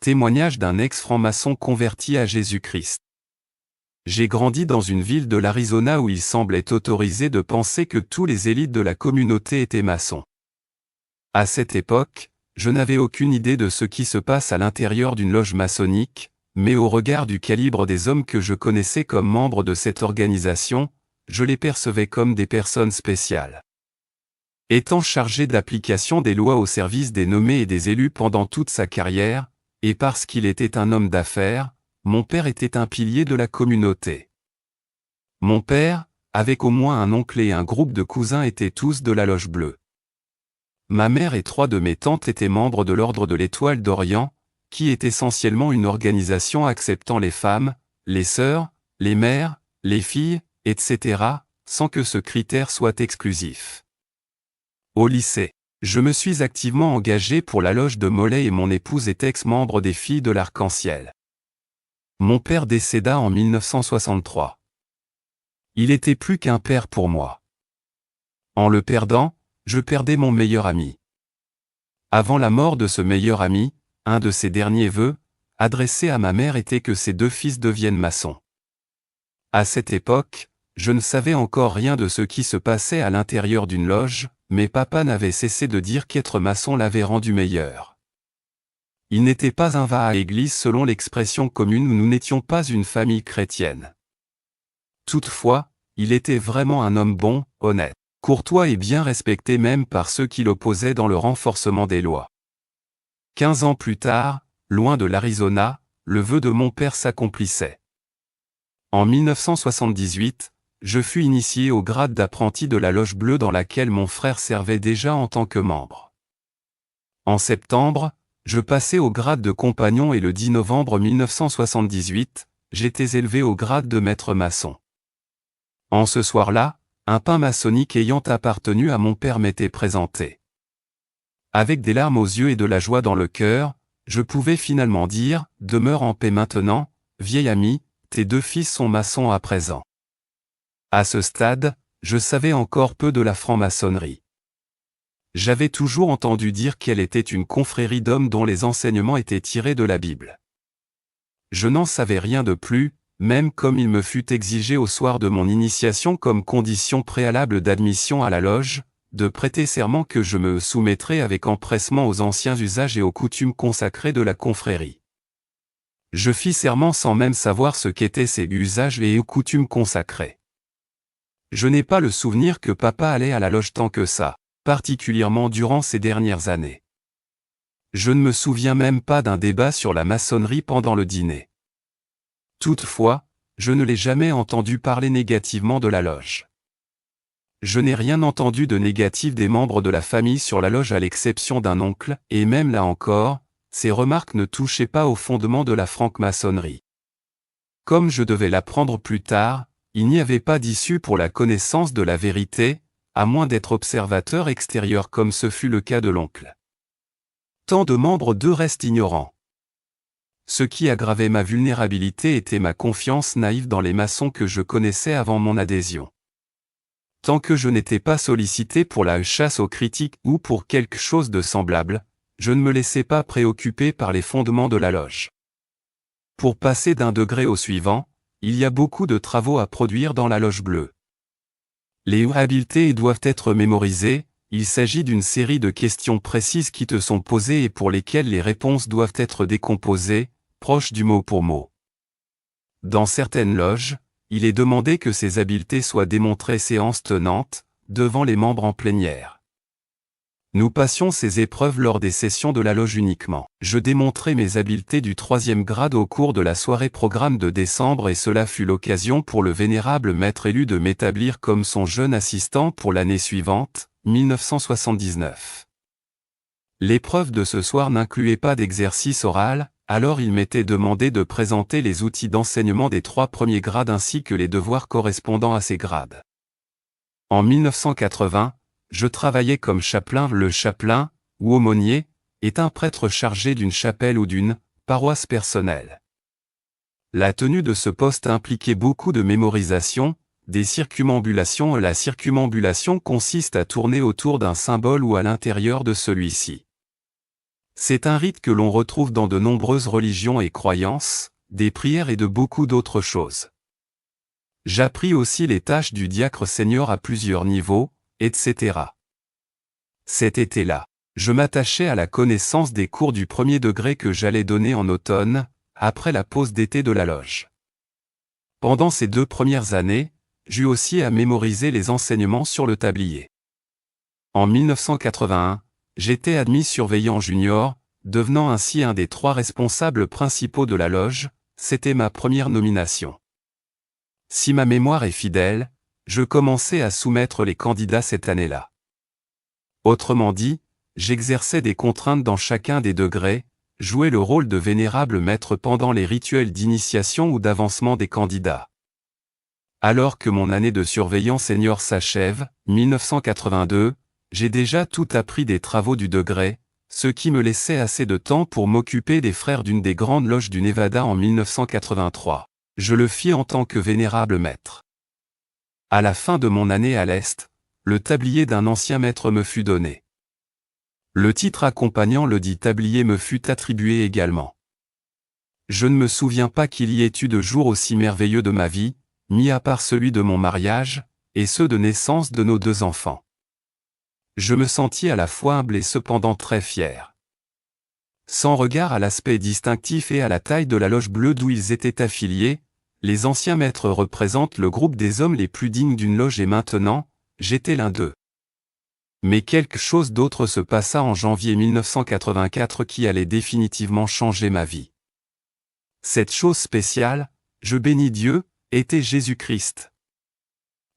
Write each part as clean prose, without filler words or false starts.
Témoignage d'un ex-franc-maçon converti à Jésus-Christ. J'ai grandi dans une ville de l'Arizona où il semblait autorisé de penser que tous les élites de la communauté étaient maçons. À cette époque, je n'avais aucune idée de ce qui se passe à l'intérieur d'une loge maçonnique, mais au regard du calibre des hommes que je connaissais comme membres de cette organisation, je les percevais comme des personnes spéciales. Étant chargé d'application des lois au service des nommés et des élus pendant toute sa carrière, et parce qu'il était un homme d'affaires, mon père était un pilier de la communauté. Mon père, avec au moins un oncle et un groupe de cousins étaient tous de la Loge Bleue. Ma mère et 3 de mes tantes étaient membres de l'Ordre de l'Étoile d'Orient, qui est essentiellement une organisation acceptant les femmes, les sœurs, les mères, les filles, etc., sans que ce critère soit exclusif. Au lycée, je me suis activement engagé pour la loge de Mollet et mon épouse est ex-membre des Filles de l'Arc-en-Ciel. Mon père décéda en 1963. Il était plus qu'un père pour moi. En le perdant, je perdais mon meilleur ami. Avant la mort de ce meilleur ami, un de ses derniers vœux, adressé à ma mère était que ses 2 fils deviennent maçons. À cette époque, je ne savais encore rien de ce qui se passait à l'intérieur d'une loge, mais papa n'avait cessé de dire qu'être maçon l'avait rendu meilleur. Il n'était pas un va à l'église selon l'expression commune où nous n'étions pas une famille chrétienne. Toutefois, il était vraiment un homme bon, honnête, courtois et bien respecté même par ceux qui l'opposaient dans le renforcement des lois. 15 ans plus tard, loin de l'Arizona, le vœu de mon père s'accomplissait. En 1978, je fus initié au grade d'apprenti de la Loge Bleue dans laquelle mon frère servait déjà en tant que membre. En septembre, je passais au grade de compagnon et le 10 novembre 1978, j'étais élevé au grade de maître maçon. En ce soir-là, un pain maçonnique ayant appartenu à mon père m'était présenté. Avec des larmes aux yeux et de la joie dans le cœur, je pouvais finalement dire « Demeure en paix maintenant, vieil ami, tes 2 fils sont maçons à présent. » À ce stade, je savais encore peu de la franc-maçonnerie. J'avais toujours entendu dire qu'elle était une confrérie d'hommes dont les enseignements étaient tirés de la Bible. Je n'en savais rien de plus, même comme il me fut exigé au soir de mon initiation comme condition préalable d'admission à la loge, de prêter serment que je me soumettrais avec empressement aux anciens usages et aux coutumes consacrés de la confrérie. Je fis serment sans même savoir ce qu'étaient ces usages et coutumes consacrés. Je n'ai pas le souvenir que papa allait à la loge tant que ça, particulièrement durant ces dernières années. Je ne me souviens même pas d'un débat sur la maçonnerie pendant le dîner. Toutefois, je ne l'ai jamais entendu parler négativement de la loge. Je n'ai rien entendu de négatif des membres de la famille sur la loge à l'exception d'un oncle, et même là encore, ces remarques ne touchaient pas au fondement de la franc-maçonnerie. Comme je devais l'apprendre plus tard, il n'y avait pas d'issue pour la connaissance de la vérité, à moins d'être observateur extérieur comme ce fut le cas de l'oncle. Tant de membres d'eux restent ignorants. Ce qui aggravait ma vulnérabilité était ma confiance naïve dans les maçons que je connaissais avant mon adhésion. Tant que je n'étais pas sollicité pour la chasse aux critiques ou pour quelque chose de semblable, je ne me laissais pas préoccuper par les fondements de la loge. Pour passer d'un degré au suivant, il y a beaucoup de travaux à produire dans la Loge Bleue. Les habiletés doivent être mémorisées, il s'agit d'une série de questions précises qui te sont posées et pour lesquelles les réponses doivent être décomposées, proches du mot pour mot. Dans certaines loges, il est demandé que ces habiletés soient démontrées séance tenante, devant les membres en plénière. Nous passions ces épreuves lors des sessions de la loge uniquement. Je démontrai mes habiletés du 3e grade au cours de la soirée programme de décembre et cela fut l'occasion pour le vénérable maître élu de m'établir comme son jeune assistant pour l'année suivante, 1979. L'épreuve de ce soir n'incluait pas d'exercice oral, alors il m'était demandé de présenter les outils d'enseignement des 3 premiers grades ainsi que les devoirs correspondant à ces grades. En 1980, je travaillais comme chapelain. Le chapelain, ou aumônier, est un prêtre chargé d'une chapelle ou d'une paroisse personnelle. La tenue de ce poste impliquait beaucoup de mémorisation, des circumambulations. La circumambulation consiste à tourner autour d'un symbole ou à l'intérieur de celui-ci. C'est un rite que l'on retrouve dans de nombreuses religions et croyances, des prières et de beaucoup d'autres choses. J'appris aussi les tâches du diacre senior à plusieurs niveaux, etc. Cet été-là, je m'attachais à la connaissance des cours du premier degré que j'allais donner en automne, après la pause d'été de la loge. Pendant ces 2 premières années, j'eus aussi à mémoriser les enseignements sur le tablier. En 1981, j'étais admis surveillant junior, devenant ainsi un des 3 responsables principaux de la loge. C'était ma première nomination. Si ma mémoire est fidèle, je commençais à soumettre les candidats cette année-là. Autrement dit, j'exerçais des contraintes dans chacun des degrés, jouais le rôle de vénérable maître pendant les rituels d'initiation ou d'avancement des candidats. Alors que mon année de surveillant senior s'achève, 1982, j'ai déjà tout appris des travaux du degré, ce qui me laissait assez de temps pour m'occuper des frères d'une des grandes loges du Nevada en 1983. Je le fis en tant que vénérable maître. À la fin de mon année à l'Est, le tablier d'un ancien maître me fut donné. Le titre accompagnant le dit tablier me fut attribué également. Je ne me souviens pas qu'il y ait eu de jour aussi merveilleux de ma vie, mis à part celui de mon mariage, et ceux de naissance de nos 2 enfants. Je me sentis à la fois humble et cependant très fier. Sans regard à l'aspect distinctif et à la taille de la loge bleue d'où ils étaient affiliés, les anciens maîtres représentent le groupe des hommes les plus dignes d'une loge et maintenant, j'étais l'un d'eux. Mais quelque chose d'autre se passa en janvier 1984 qui allait définitivement changer ma vie. Cette chose spéciale, je bénis Dieu, était Jésus-Christ.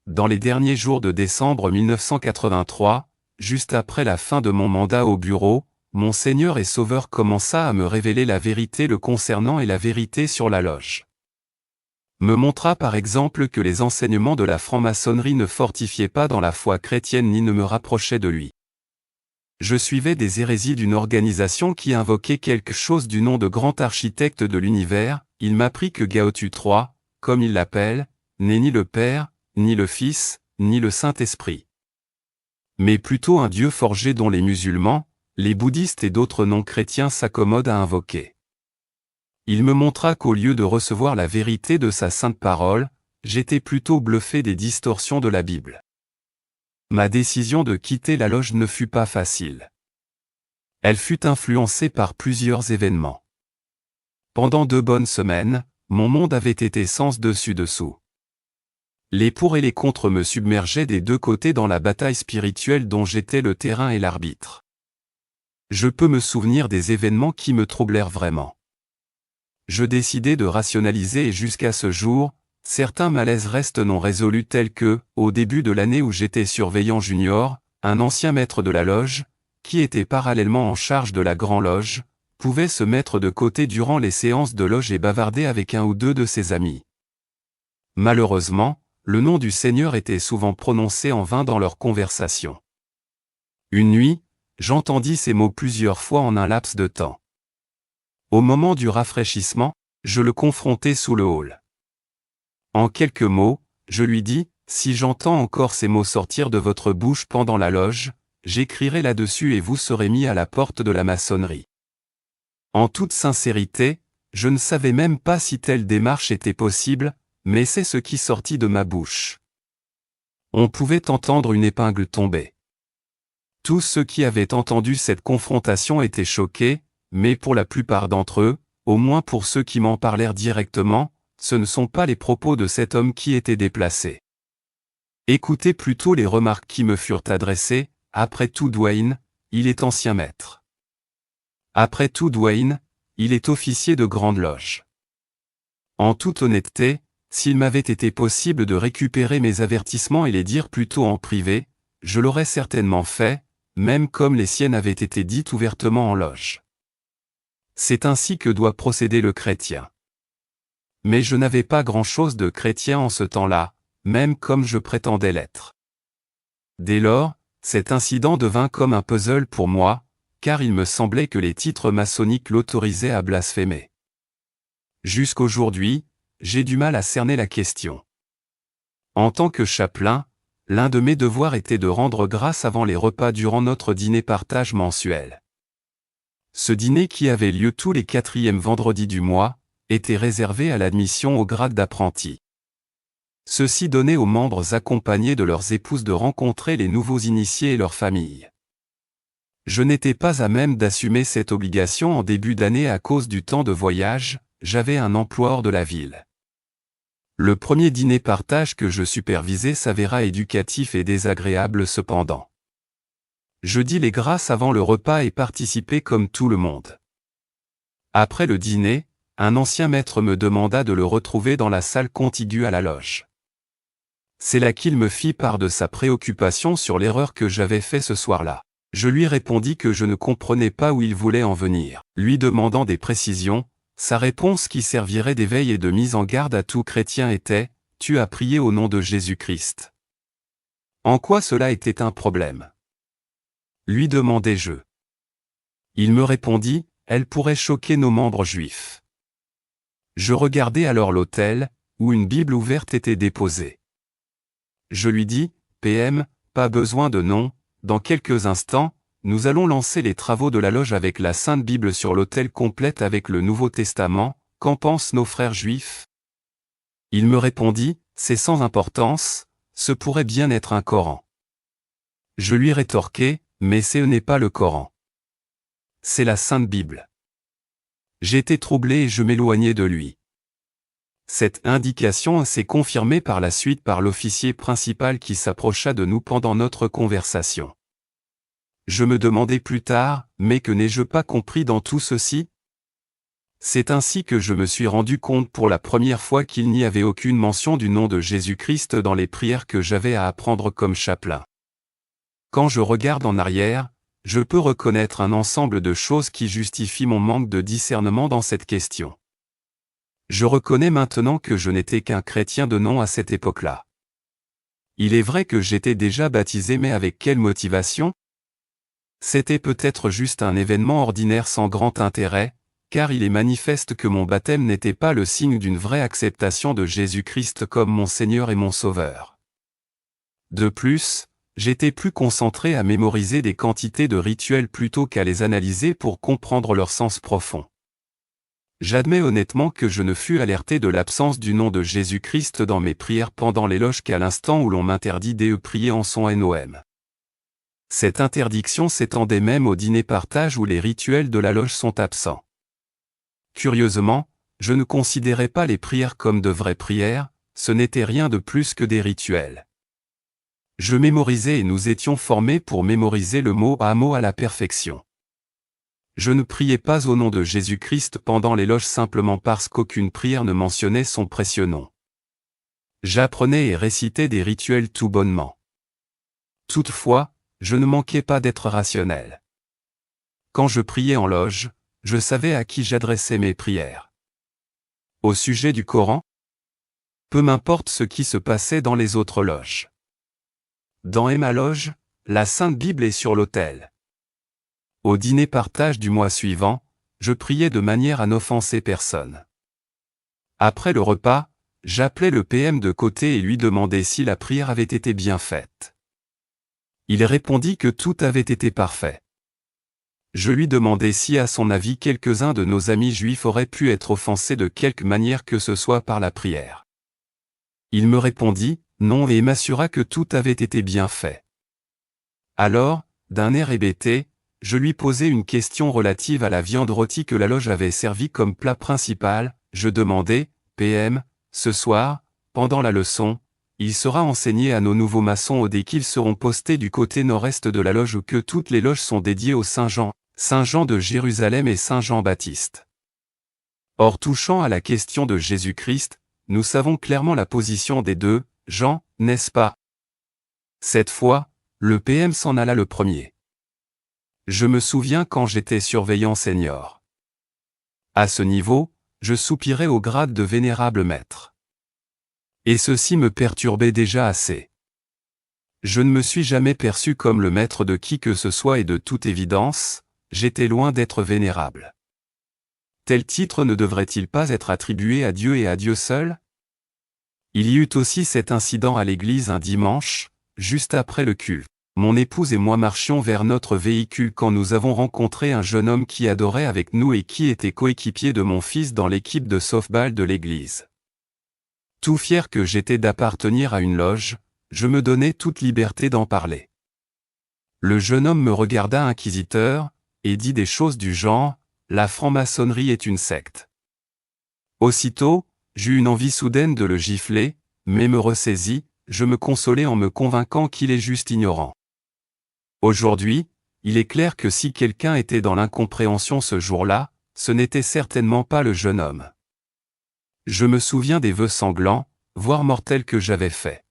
Dans les derniers jours de décembre 1983, juste après la fin de mon mandat au bureau, mon Seigneur et Sauveur commença à me révéler la vérité le concernant et la vérité sur la loge. Me montra par exemple que les enseignements de la franc-maçonnerie ne fortifiaient pas dans la foi chrétienne ni ne me rapprochaient de lui. Je suivais des hérésies d'une organisation qui invoquait quelque chose du nom de grand architecte de l'univers. Il m'apprit que Gaotu III, comme il l'appelle, n'est ni le Père, ni le Fils, ni le Saint-Esprit. Mais plutôt un Dieu forgé dont les musulmans, les bouddhistes et d'autres non-chrétiens s'accommodent à invoquer. Il me montra qu'au lieu de recevoir la vérité de sa sainte parole, j'étais plutôt bluffé des distorsions de la Bible. Ma décision de quitter la loge ne fut pas facile. Elle fut influencée par plusieurs événements. Pendant 2 bonnes semaines, mon monde avait été sens dessus dessous. Les pour et les contre me submergeaient des 2 côtés dans la bataille spirituelle dont j'étais le terrain et l'arbitre. Je peux me souvenir des événements qui me troublèrent vraiment. Je décidai de rationaliser et jusqu'à ce jour, certains malaises restent non résolus tels que, au début de l'année où j'étais surveillant junior, un ancien maître de la loge, qui était parallèlement en charge de la Grande Loge, pouvait se mettre de côté durant les séances de loge et bavarder avec 1 ou 2 de ses amis. Malheureusement, le nom du Seigneur était souvent prononcé en vain dans leurs conversations. Une nuit, j'entendis ces mots plusieurs fois en un laps de temps. Au moment du rafraîchissement, je le confrontai sous le hall. En quelques mots, je lui dis, « Si j'entends encore ces mots sortir de votre bouche pendant la loge, j'écrirai là-dessus et vous serez mis à la porte de la maçonnerie. » En toute sincérité, je ne savais même pas si telle démarche était possible, mais c'est ce qui sortit de ma bouche. On pouvait entendre une épingle tomber. Tous ceux qui avaient entendu cette confrontation étaient choqués, mais pour la plupart d'entre eux, au moins pour ceux qui m'en parlèrent directement, ce ne sont pas les propos de cet homme qui étaient déplacés. Écoutez plutôt les remarques qui me furent adressées. Après tout Dwayne, il est ancien maître. Après tout Dwayne, il est officier de Grande Loge. En toute honnêteté, s'il m'avait été possible de récupérer mes avertissements et les dire plutôt en privé, je l'aurais certainement fait, même comme les siennes avaient été dites ouvertement en loge. C'est ainsi que doit procéder le chrétien. Mais je n'avais pas grand-chose de chrétien en ce temps-là, même comme je prétendais l'être. Dès lors, cet incident devint comme un puzzle pour moi, car il me semblait que les titres maçonniques l'autorisaient à blasphémer. Jusqu'aujourd'hui, j'ai du mal à cerner la question. En tant que chapelain, l'un de mes devoirs était de rendre grâce avant les repas durant notre dîner partage mensuel. Ce dîner qui avait lieu tous les 4e vendredis du mois, était réservé à l'admission au grade d'apprenti. Ceci donnait aux membres accompagnés de leurs épouses de rencontrer les nouveaux initiés et leurs familles. Je n'étais pas à même d'assumer cette obligation en début d'année à cause du temps de voyage, j'avais un emploi hors de la ville. Le premier dîner partage que je supervisais s'avéra éducatif et désagréable cependant. Je dis les grâces avant le repas et participai comme tout le monde. Après le dîner, un ancien maître me demanda de le retrouver dans la salle contiguë à la loge. C'est là qu'il me fit part de sa préoccupation sur l'erreur que j'avais faite ce soir-là. Je lui répondis que je ne comprenais pas où il voulait en venir. Lui demandant des précisions, sa réponse qui servirait d'éveil et de mise en garde à tout chrétien était « Tu as prié au nom de Jésus-Christ ». En quoi cela était un problème? Lui demandai-je. Il me répondit « Elle pourrait choquer nos membres juifs ». Je regardai alors l'autel, où une Bible ouverte était déposée. Je lui dis « PM, pas besoin de nom, dans quelques instants, nous allons lancer les travaux de la loge avec la Sainte Bible sur l'autel complète avec le Nouveau Testament, qu'en pensent nos frères juifs ?» Il me répondit « C'est sans importance, ce pourrait bien être un Coran. » Je lui rétorquai « Mais ce n'est pas le Coran. C'est la Sainte Bible. » J'étais troublé et je m'éloignai de lui. Cette indication s'est confirmée par la suite par l'officier principal qui s'approcha de nous pendant notre conversation. Je me demandai plus tard, mais que n'ai-je pas compris dans tout ceci? C'est ainsi que je me suis rendu compte pour la première fois qu'il n'y avait aucune mention du nom de Jésus-Christ dans les prières que j'avais à apprendre comme chapelain. Quand je regarde en arrière, je peux reconnaître un ensemble de choses qui justifient mon manque de discernement dans cette question. Je reconnais maintenant que je n'étais qu'un chrétien de nom à cette époque-là. Il est vrai que j'étais déjà baptisé, mais avec quelle motivation? C'était peut-être juste un événement ordinaire sans grand intérêt, car il est manifeste que mon baptême n'était pas le signe d'une vraie acceptation de Jésus-Christ comme mon Seigneur et mon Sauveur. De plus, j'étais plus concentré à mémoriser des quantités de rituels plutôt qu'à les analyser pour comprendre leur sens profond. J'admets honnêtement que je ne fus alerté de l'absence du nom de Jésus-Christ dans mes prières pendant l'éloge qu'à l'instant où l'on m'interdit de prier en son nom. Cette interdiction s'étendait même au dîner partage où les rituels de la loge sont absents. Curieusement, je ne considérais pas les prières comme de vraies prières, ce n'était rien de plus que des rituels. Je mémorisais et nous étions formés pour mémoriser le mot à mot à la perfection. Je ne priais pas au nom de Jésus-Christ pendant l'éloge simplement parce qu'aucune prière ne mentionnait son précieux nom. J'apprenais et récitais des rituels tout bonnement. Toutefois, je ne manquais pas d'être rationnel. Quand je priais en loge, je savais à qui j'adressais mes prières. Au sujet du Coran, peu m'importe ce qui se passait dans les autres loges. Dans ma loge, la Sainte Bible est sur l'autel. Au dîner partage du mois suivant, je priais de manière à n'offenser personne. Après le repas, j'appelai le PM de côté et lui demandai si la prière avait été bien faite. Il répondit que tout avait été parfait. Je lui demandai si à son avis quelques-uns de nos amis juifs auraient pu être offensés de quelque manière que ce soit par la prière. Il me répondit « non » et m'assura que tout avait été bien fait. Alors, d'un air hébété, je lui posai une question relative à la viande rôtie que la loge avait servie comme plat principal. Je demandai « PM, ce soir, pendant la leçon, il sera enseigné à nos nouveaux maçons au dé qu'ils seront postés du côté nord-est de la loge où que toutes les loges sont dédiées au Saint Jean de Jérusalem et Saint Jean-Baptiste. » Or touchant à la question de Jésus-Christ, nous savons clairement la position des deux Jean, n'est-ce pas? Cette fois, le PM s'en alla le premier. Je me souviens quand j'étais surveillant senior. À ce niveau, je soupirais au grade de vénérable maître. Et ceci me perturbait déjà assez. Je ne me suis jamais perçu comme le maître de qui que ce soit et de toute évidence, j'étais loin d'être vénérable. Tel titre ne devrait-il pas être attribué à Dieu et à Dieu seul? Il y eut aussi cet incident à l'église un dimanche, juste après le culte. Mon épouse et moi marchions vers notre véhicule quand nous avons rencontré un jeune homme qui adorait avec nous et qui était coéquipier de mon fils dans l'équipe de softball de l'église. Tout fier que j'étais d'appartenir à une loge, je me donnais toute liberté d'en parler. Le jeune homme me regarda inquisiteur, et dit des choses du genre, « La franc-maçonnerie est une secte. » Aussitôt, j'eus une envie soudaine de le gifler, mais me ressaisis, je me consolai en me convainquant qu'il est juste ignorant. Aujourd'hui, il est clair que si quelqu'un était dans l'incompréhension ce jour-là, ce n'était certainement pas le jeune homme. Je me souviens des vœux sanglants, voire mortels que j'avais faits.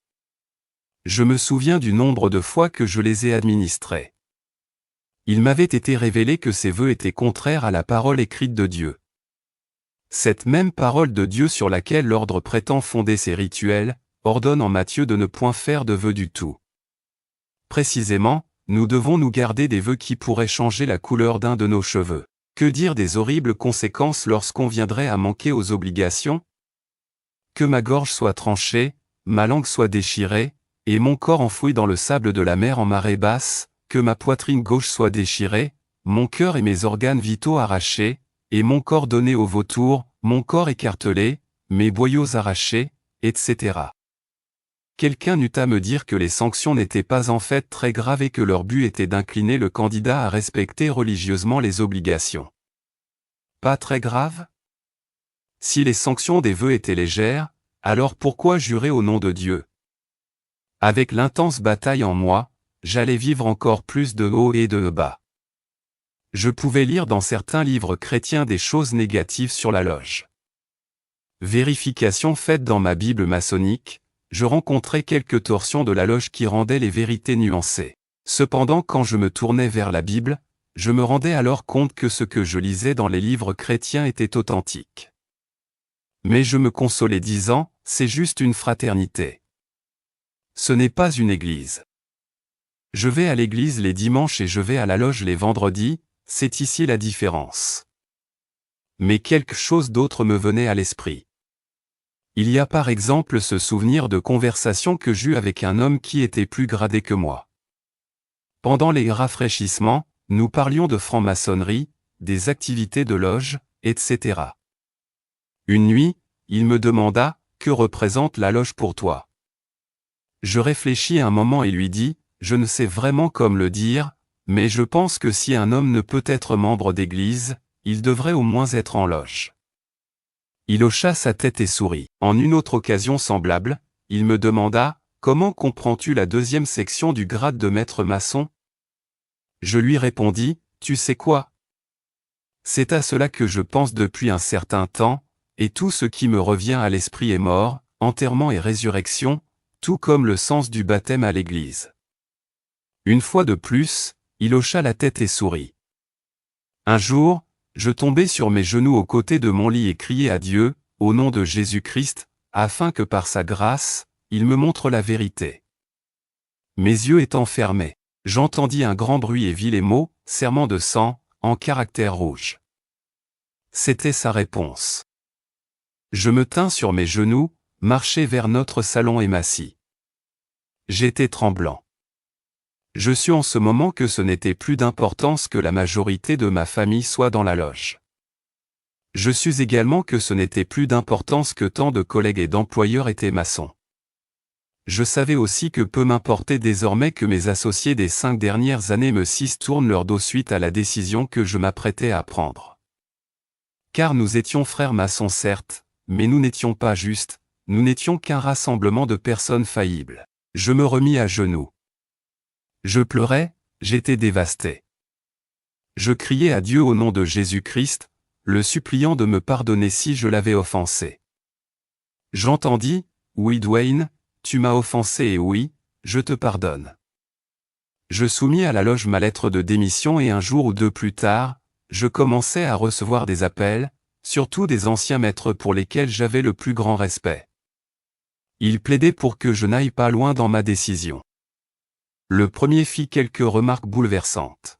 Je me souviens du nombre de fois que je les ai administrés. Il m'avait été révélé que ces vœux étaient contraires à la parole écrite de Dieu. Cette même parole de Dieu sur laquelle l'ordre prétend fonder ses rituels, ordonne en Matthieu de ne point faire de vœux du tout. Précisément, nous devons nous garder des vœux qui pourraient changer la couleur d'un de nos cheveux. Que dire des horribles conséquences lorsqu'on viendrait à manquer aux obligations? Que ma gorge soit tranchée, ma langue soit déchirée, et mon corps enfoui dans le sable de la mer en marée basse, que ma poitrine gauche soit déchirée, mon cœur et mes organes vitaux arrachés, et mon corps donné aux vautours, mon corps écartelé, mes boyaux arrachés, etc. Quelqu'un n'eut à me dire que les sanctions n'étaient pas en fait très graves et que leur but était d'incliner le candidat à respecter religieusement les obligations. Pas très grave? Si les sanctions des vœux étaient légères, alors pourquoi jurer au nom de Dieu? Avec l'intense bataille en moi, j'allais vivre encore plus de haut et de bas. Je pouvais lire dans certains livres chrétiens des choses négatives sur la loge. Vérification faite dans ma Bible maçonnique, je rencontrais quelques torsions de la loge qui rendaient les vérités nuancées. Cependant, quand je me tournais vers la Bible, je me rendais alors compte que ce que je lisais dans les livres chrétiens était authentique. Mais je me consolais disant, c'est juste une fraternité. Ce n'est pas une église. Je vais à l'église les dimanches et je vais à la loge les vendredis, c'est ici la différence. Mais quelque chose d'autre me venait à l'esprit. Il y a par exemple ce souvenir de conversation que j'eus avec un homme qui était plus gradé que moi. Pendant les rafraîchissements, nous parlions de franc-maçonnerie, des activités de loge, etc. Une nuit, il me demanda, « Que représente la loge pour toi ?» Je réfléchis un moment et lui dis, « Je ne sais vraiment comment le dire, mais je pense que si un homme ne peut être membre d'église, il devrait au moins être en loge. » Il hocha sa tête et sourit. En une autre occasion semblable, il me demanda, « Comment comprends-tu la deuxième section du grade de maître maçon ?» Je lui répondis, « Tu sais quoi? C'est à cela que je pense depuis un certain temps, et tout ce qui me revient à l'esprit est mort, enterrement et résurrection, tout comme le sens du baptême à l'église. » Une fois de plus, il hocha la tête et sourit. Un jour, je tombai sur mes genoux aux côtés de mon lit et criai à Dieu, au nom de Jésus-Christ, afin que par sa grâce, il me montre la vérité. Mes yeux étant fermés, j'entendis un grand bruit et vis les mots, « serment de sang », en caractères rouges. C'était sa réponse. Je me tins sur mes genoux, marchai vers notre salon et m'assis. J'étais tremblant. Je sus en ce moment que ce n'était plus d'importance que la majorité de ma famille soit dans la loge. Je sus également que ce n'était plus d'importance que tant de collègues et d'employeurs étaient maçons. Je savais aussi que peu m'importait désormais que mes associés des 5 dernières années me tournent leur dos suite à la décision que je m'apprêtais à prendre. Car nous étions frères maçons certes, mais nous n'étions pas justes, nous n'étions qu'un rassemblement de personnes faillibles. Je me remis à genoux. Je pleurais, j'étais dévasté. Je criais à Dieu au nom de Jésus-Christ, le suppliant de me pardonner si je l'avais offensé. J'entendis, « Oui Dwayne, tu m'as offensé et oui, je te pardonne. » Je soumis à la loge ma lettre de démission et un jour ou deux plus tard, je commençais à recevoir des appels, surtout des anciens maîtres pour lesquels j'avais le plus grand respect. Ils plaidaient pour que je n'aille pas loin dans ma décision. Le premier fit quelques remarques bouleversantes.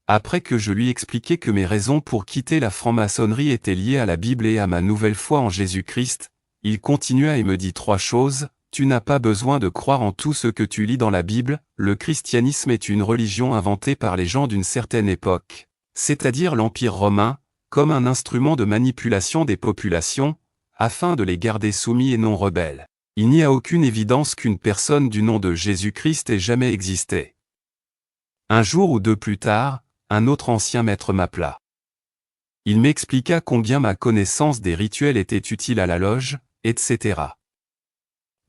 Après que je lui expliquai que mes raisons pour quitter la franc-maçonnerie étaient liées à la Bible et à ma nouvelle foi en Jésus-Christ, il continua et me dit 3 choses. tu n'as pas besoin de croire en tout ce que tu lis dans la Bible, le christianisme est une religion inventée par les gens d'une certaine époque, c'est-à-dire l'Empire romain, comme un instrument de manipulation des populations, afin de les garder soumis et non rebelles. Il n'y a aucune évidence qu'une personne du nom de Jésus-Christ ait jamais existé. Un jour ou deux plus tard, un autre ancien maître m'appela. Il m'expliqua combien ma connaissance des rituels était utile à la loge, etc.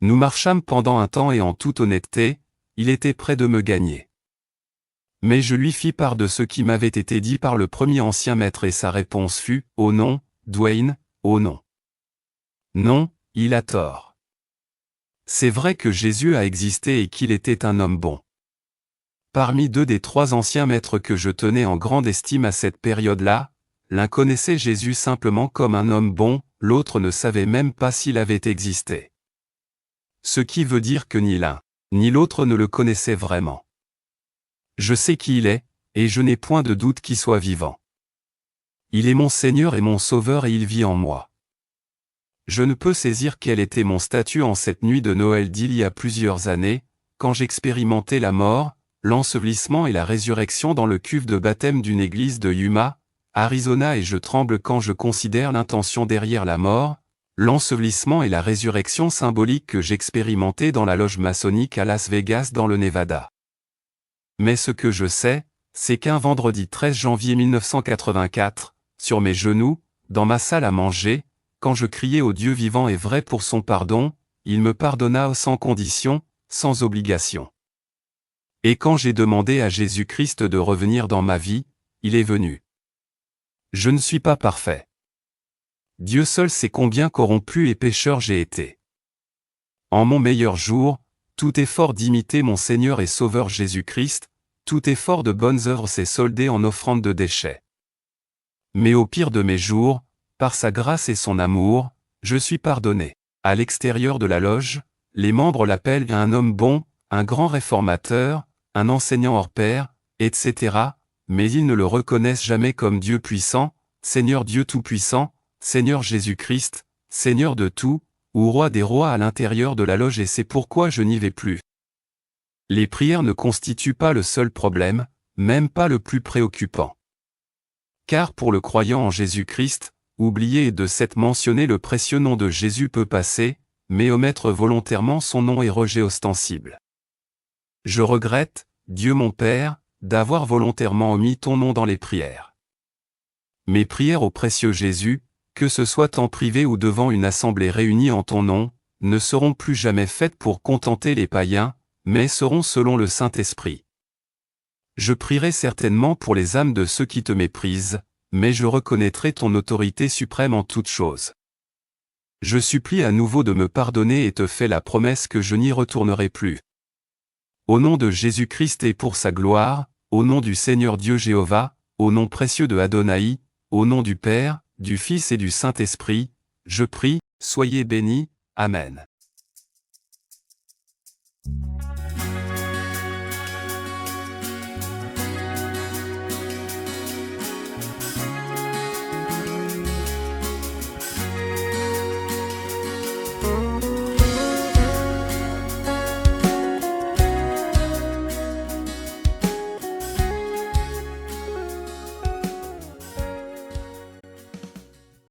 Nous marchâmes pendant un temps et en toute honnêteté, il était près de me gagner. Mais je lui fis part de ce qui m'avait été dit par le premier ancien maître et sa réponse fut « Oh non, Dwayne, oh non. Non, il a tort. C'est vrai que Jésus a existé et qu'il était un homme bon. » Parmi deux des trois anciens maîtres que je tenais en grande estime à cette période-là, l'un connaissait Jésus simplement comme un homme bon, l'autre ne savait même pas s'il avait existé. Ce qui veut dire que ni l'un, ni l'autre ne le connaissaient vraiment. Je sais qui il est, et je n'ai point de doute qu'il soit vivant. Il est mon Seigneur et mon Sauveur et il vit en moi. Je ne peux saisir quel était mon statut en cette nuit de Noël d'il y a plusieurs années, quand j'expérimentais la mort, l'ensevelissement et la résurrection dans le cuve de baptême d'une église de Yuma, Arizona et je tremble quand je considère l'intention derrière la mort, l'ensevelissement et la résurrection symbolique que j'expérimentais dans la loge maçonnique à Las Vegas dans le Nevada. Mais ce que je sais, c'est qu'un vendredi 13 janvier 1984, sur mes genoux, dans ma salle à manger, quand je criais au Dieu vivant et vrai pour son pardon, il me pardonna sans condition, sans obligation. Et quand j'ai demandé à Jésus-Christ de revenir dans ma vie, il est venu. Je ne suis pas parfait. Dieu seul sait combien corrompu et pécheur j'ai été. En mon meilleur jour, tout effort d'imiter mon Seigneur et Sauveur Jésus-Christ, tout effort de bonnes œuvres s'est soldé en offrande de déchets. Mais au pire de mes jours, par sa grâce et son amour, je suis pardonné. À l'extérieur de la loge, les membres l'appellent un homme bon, un grand réformateur, un enseignant hors pair, etc., mais ils ne le reconnaissent jamais comme Dieu puissant, Seigneur Dieu Tout-Puissant, Seigneur Jésus-Christ, Seigneur de tout, ou Roi des rois à l'intérieur de la loge et c'est pourquoi je n'y vais plus. Les prières ne constituent pas le seul problème, même pas le plus préoccupant. Car pour le croyant en Jésus-Christ, oublier et de s'être mentionné le précieux nom de Jésus peut passer, mais omettre volontairement son nom est rejet ostensible. Je regrette, Dieu mon Père, d'avoir volontairement omis ton nom dans les prières. Mes prières au précieux Jésus, que ce soit en privé ou devant une assemblée réunie en ton nom, ne seront plus jamais faites pour contenter les païens, mais seront selon le Saint-Esprit. Je prierai certainement pour les âmes de ceux qui te méprisent, mais je reconnaîtrai ton autorité suprême en toutes choses. Je supplie à nouveau de me pardonner et te fais la promesse que je n'y retournerai plus. Au nom de Jésus-Christ et pour sa gloire, au nom du Seigneur Dieu Jéhovah, au nom précieux de Adonai, au nom du Père, du Fils et du Saint-Esprit, je prie, soyez bénis, Amen.